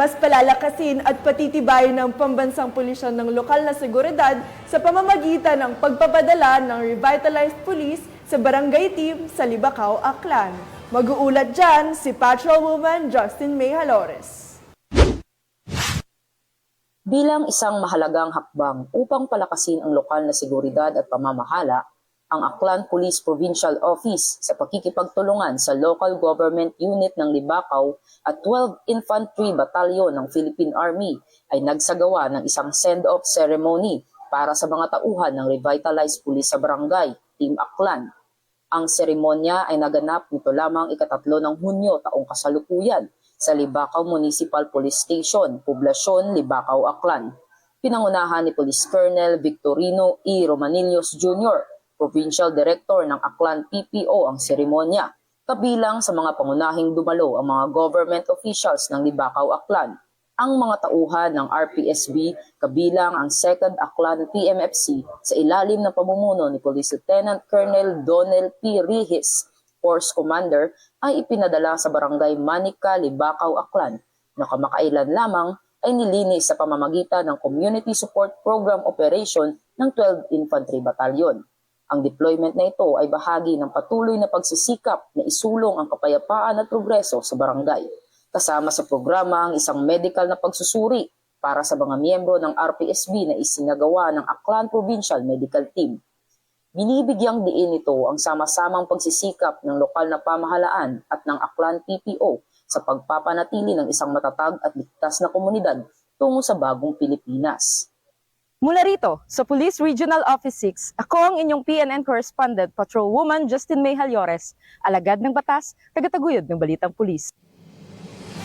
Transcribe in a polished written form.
Mas palalakasin at patitibayin ng pambansang pulisyan ng lokal na seguridad sa pamamagitan ng pagpapadala ng revitalized police sa barangay team sa Libacao, Aklan. Mag-uulat dyan si Patrolwoman Justin May Halores. Bilang isang mahalagang hakbang upang palakasin ang lokal na seguridad at pamamahala, ang Aklan Police Provincial Office sa pakikipagtulungan sa Local Government Unit ng Libacao at 12 Infantry Battalion ng Philippine Army ay nagsagawa ng isang send-off ceremony para sa mga tauhan ng revitalized police sa barangay, Team Aklan. Ang seremonya ay naganap nito lamang ika-3 ng Hunyo taong kasalukuyan sa Libacao Municipal Police Station, Poblasyon, Libacao, Aklan. Pinangunahan ni Police Colonel Victorino E. Romanillos Jr., Provincial Director ng Aklan PPO ang seremonya. Kabilang sa mga pangunahing dumalo ang mga government officials ng Libacao, Aklan, ang mga tauhan ng RPSB, kabilang ang 2nd Aklan PMFC sa ilalim ng pamumuno ni Police Lieutenant Colonel Donel P. Rihis, Force Commander, ay ipinadala sa barangay Manica, Libacao, Aklan, na kamakailan lamang ay nilinis sa pamamagitan ng Community Support Program Operation ng 12 Infantry Battalion. Ang deployment na ito ay bahagi ng patuloy na pagsisikap na isulong ang kapayapaan at progreso sa barangay. Kasama sa programa ang isang medical na pagsusuri para sa mga miyembro ng RPSB na isinagawa ng Aklan Provincial Medical Team. Binibigyang diin nito ang sama-samang pagsisikap ng lokal na pamahalaan at ng Aklan PPO sa pagpapanatili ng isang matatag at ligtas na komunidad tungo sa bagong Pilipinas. Mula rito, sa Police Regional Office 6, ako ang inyong PNN Correspondent, Patrolwoman Justin May Halores, alagad ng batas, tagataguyod ng Balitang Pulis.